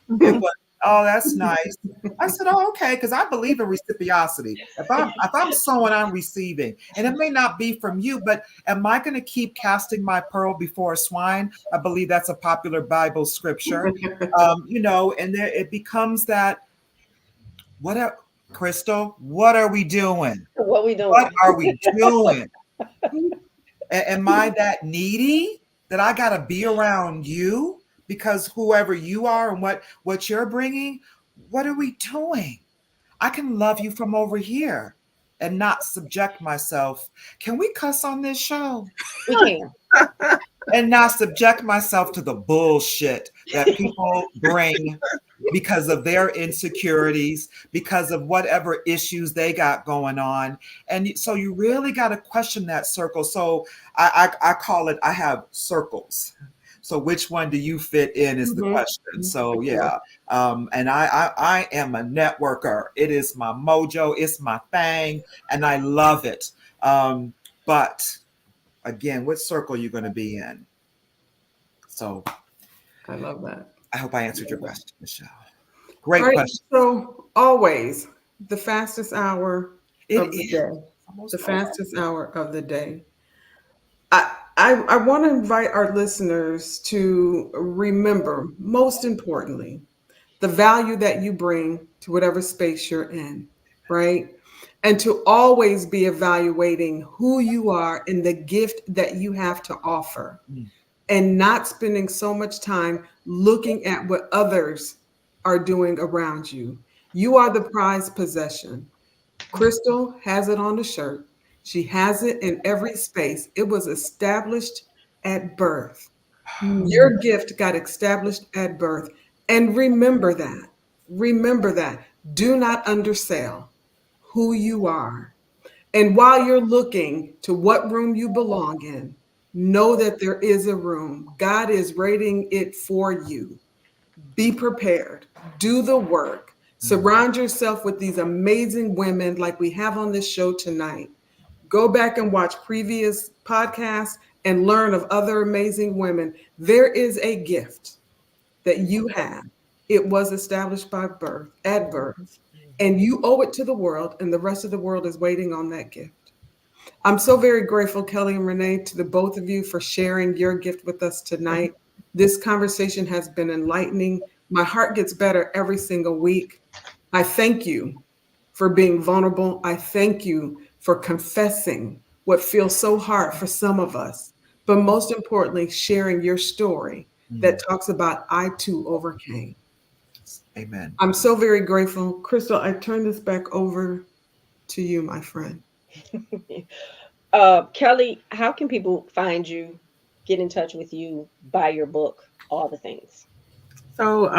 S4: it was, oh, that's nice. I said, oh, okay, because I believe in reciprocity. If I'm sowing, I'm receiving. And it may not be from you, but am I going to keep casting my pearl before swine? I believe that's a popular Bible scripture. And there it becomes that, Crystal, what are we doing?
S2: What we
S4: What
S2: doing?
S4: are we doing? Am I that needy that I got to be around you because whoever you are and what you're bringing, what are we doing? I can love you from over here and not subject myself. Can we cuss on this show?
S2: We can.
S4: And not subject myself to the bullshit that people bring because of their insecurities, because of whatever issues they got going on. And so you really got to question that circle. So I call it, I have circles. So which one do you fit in is the question. So yeah. And I am a networker. It is my mojo. It's my thing. And I love it. But again, what circle are you going to be in? So
S3: I love that.
S4: I hope I answered your question, Michele. Great
S3: All right.
S4: question.
S3: So always the fastest hour
S4: It
S3: of the
S4: is
S3: day.
S4: almost
S3: The fastest hour of the day. I want to invite our listeners to remember, most importantly, the value that you bring to whatever space you're in, right? And to always be evaluating who you are and the gift that you have to offer,
S4: Mm.
S3: and not spending so much time looking at what others are doing around you. You are the prized possession. Crystal has it on the shirt. She has it in every space. It was established at birth. Your gift got established at birth. And remember that. Remember that. Do not undersell who you are. And while you're looking to what room you belong in, know that there is a room. God is rating it for you. Be prepared. Do the work. Surround yourself with these amazing women like we have on this show tonight. Go back and watch previous podcasts and learn of other amazing women. There is a gift that you have. It was established by birth, at birth, and you owe it to the world, and the rest of the world is waiting on that gift. I'm so very grateful, Kelly and Renee, to the both of you for sharing your gift with us tonight. This conversation has been enlightening. My heart gets better every single week. I thank you for being vulnerable. I thank you for confessing what feels so hard for some of us, but most importantly, sharing your story that talks about I too overcame.
S4: Amen.
S3: I'm so very grateful. Crystal, I turn this back over to you, my friend.
S2: Kelly, how can people find you, get in touch with you, buy your book, all the things?
S5: So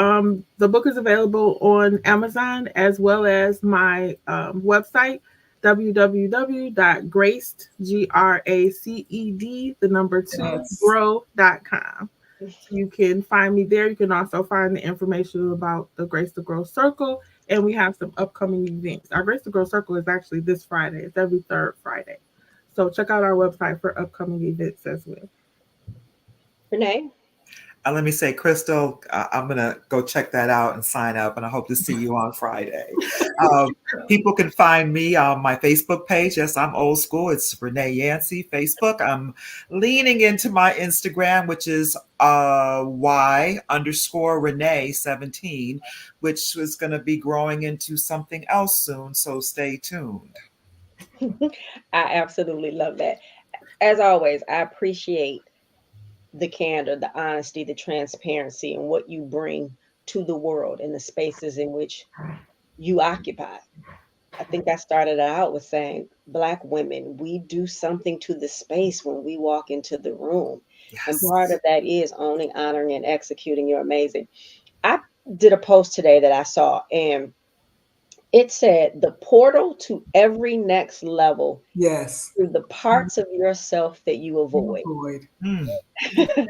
S5: the book is available on Amazon as well as my website, www.graced, GRACED, the number two,
S3: Yes.
S5: grow.com. You can find me there. You can also find the information about the Grace to Grow Circle, and we have some upcoming events. Our Grace to Grow Circle is actually this Friday. It's every third Friday. So check out our website for upcoming events as well.
S2: Renee?
S4: Let me say, Crystal, I'm going to go check that out and sign up, and I hope to see you on Friday. Um, People can find me on my Facebook page. Yes, I'm old school. It's Renee Yancy, Facebook. I'm leaning into my Instagram, which is Y_Renee17, which is going to be growing into something else soon. So stay tuned.
S2: I absolutely love that. As always, I appreciate the candor, the honesty, the transparency, and what you bring to the world in the spaces in which you occupy. I think I started out with saying, Black women, we do something to the space when we walk into the room. And part
S4: Yes.
S2: of that is owning, honoring, and executing your amazing. I did a post today that I saw, and it said, the portal to every next level
S3: Yes.
S2: through the parts of yourself that you avoid.
S3: Avoid.
S4: Mm.
S2: So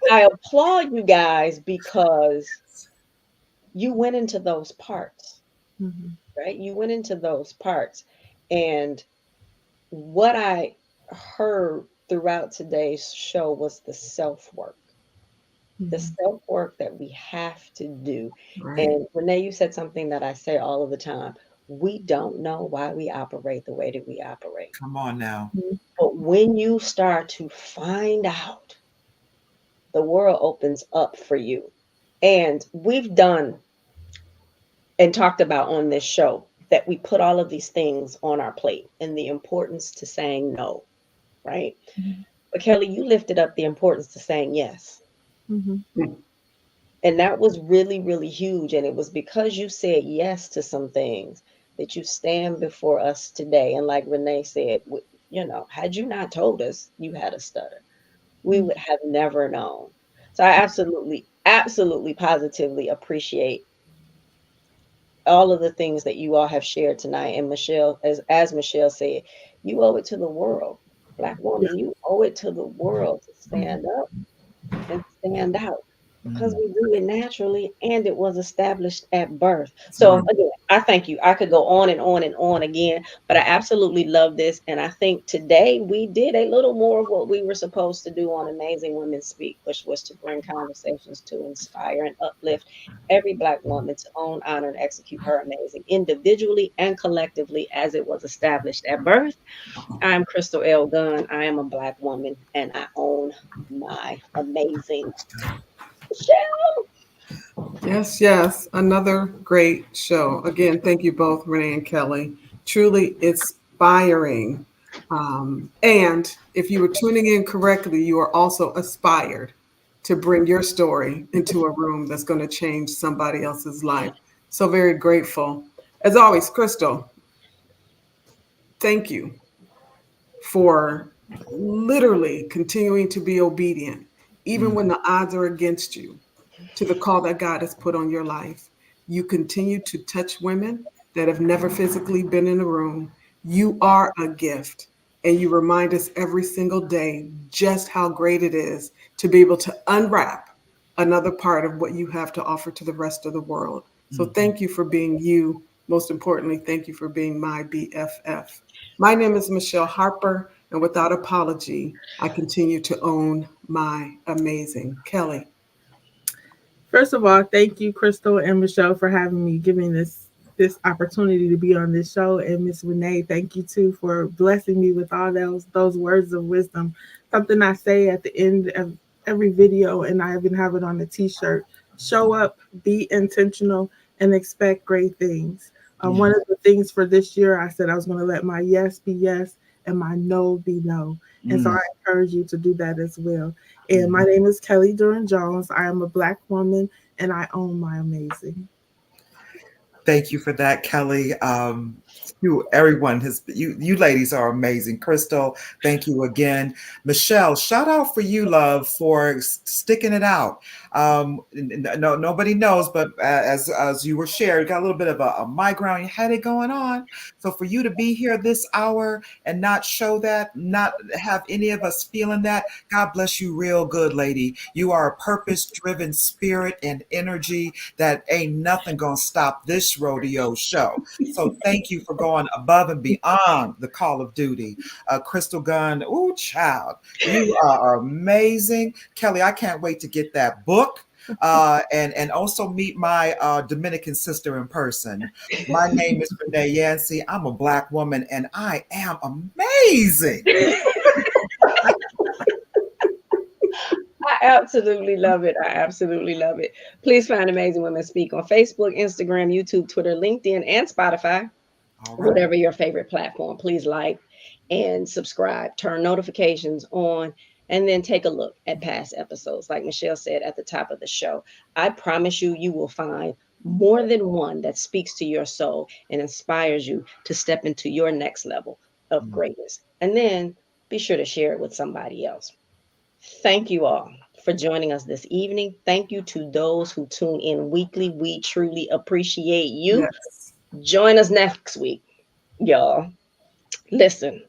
S2: I applaud you guys because you went into those parts,
S5: Mhm.
S2: right? You went into those parts. And what I heard throughout today's show was the
S5: Mhm.
S2: self work that we have to do.
S3: Right.
S2: And Renee, you said something that I say all of the time. We don't know why we operate the way that we operate.
S4: Come on now.
S2: But when you start to find out, the world opens up for you. And we've done and talked about on this show that we put all of these things on our plate and the importance to saying no, right?
S5: Mhm.
S2: But Kelly, you lifted up the importance to saying yes.
S5: Mhm.
S2: And that was really, really huge. And it was because you said yes to some things that you stand before us today. And like Renee said, had you not told us you had a stutter, we
S5: Mhm.
S2: would have never known. So I absolutely, absolutely, positively appreciate all of the things that you all have shared tonight. And Michele, as Michele said, you owe it to the world. Black
S5: Yeah.
S2: woman, you owe it to the world to
S5: Mhm.
S2: stand up and stand out because
S4: Mm.
S2: we do it naturally and it was established at birth.
S4: That's
S2: So
S4: right.
S2: again, I thank you. I could go on and on and on again, but I absolutely love this. And I think today we did a little more of what we were supposed to do on Amazing Women Speak, which was to bring conversations to inspire and uplift every Black woman to own, honor, and execute her amazing individually and collectively as it was established at birth. I'm Crystal L. Gunn. I am a Black woman and I own my amazing. Michele.
S3: Yes, yes. Another great show. Again, thank you both, Renee and Kelly. Truly inspiring. And if you were tuning in correctly, you are also aspired to bring your story into a room that's going to change somebody else's life. So very grateful. As always, Crystal, thank you for literally continuing to be obedient, even
S4: Mm.
S3: when the odds are against you, to the call that God has put on your life. You continue to touch women that have never physically been in a room. You are a gift. And you remind us every single day just how great it is to be able to unwrap another part of what you have to offer to the rest of the world. So
S4: Mhm.
S3: thank you for being you. Most importantly, thank you for being my BFF. My name is Michele Harper, and without apology, I continue to own my amazing. Kelly.
S5: First of all, thank you, Crystal and Michele, for having me, giving this opportunity to be on this show. And Miss Renee, thank you too for blessing me with all those words of wisdom. Something I say at the end of every video, and I even have it on the T-shirt: show up, be intentional, and expect great things.
S4: Yeah.
S5: One of the things for this year, I said I was going to let my yes be yes and my no be no. And so
S4: Mm.
S5: I encourage you to do that as well. And
S4: Mm.
S5: my name is Kelly Durham Jones. I am a Black woman and I own my amazing.
S4: Thank you for that, Kelly. Everyone you ladies are amazing. Crystal, thank you again. Michele, shout out for you, love, for sticking it out. No, nobody knows, but as you were sharing, got a little bit of a migraine, you had it going on. So for you to be here this hour and not show that, not have any of us feeling that, God bless you, real good, lady. You are a purpose-driven spirit and energy that ain't nothing gonna stop this this rodeo show. So thank you for going above and beyond the call of duty. Crystal Gunn, ooh, child, you are amazing. Kelly, I can't wait to get that book. And also meet my Dominican sister in person. My name is Renee Yancy. I'm a Black woman and I am amazing.
S2: I absolutely love it. I absolutely love it. Please find Amazing Women Speak on Facebook, Instagram, YouTube, Twitter, LinkedIn, and Spotify.
S4: All right.
S2: Whatever your favorite platform. Please like and subscribe, turn notifications on, and then take a look at past episodes. Like Michele said at the top of the show, I promise you, you will find more than one that speaks to your soul and inspires you to step into your next level of greatness. And then be sure to share it with somebody else. Thank you all for joining us this evening. Thank you to those who tune in weekly. We truly appreciate you.
S3: Yes.
S2: Join us next week, y'all. Listen,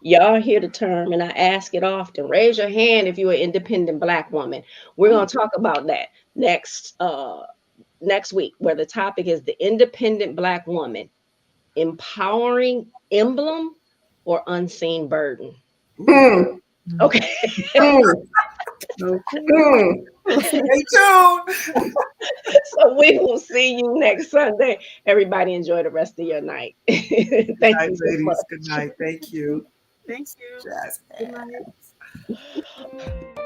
S2: y'all hear the term, and I ask it often. Raise your hand if you're an independent Black woman. We're going to talk about that next week, where the topic is the independent Black woman, empowering emblem or unseen burden.
S3: Mm,
S2: Okay.
S3: mm,
S5: Okay.
S3: mm.
S4: Stay tuned.
S2: So we will see you next Sunday. Everybody enjoy the rest of your night. Thank
S4: Good night,
S2: you so
S4: ladies.
S2: much.
S4: Good night. Thank you.
S5: Thank you.
S4: Jazz
S5: Good
S4: hands.
S5: night.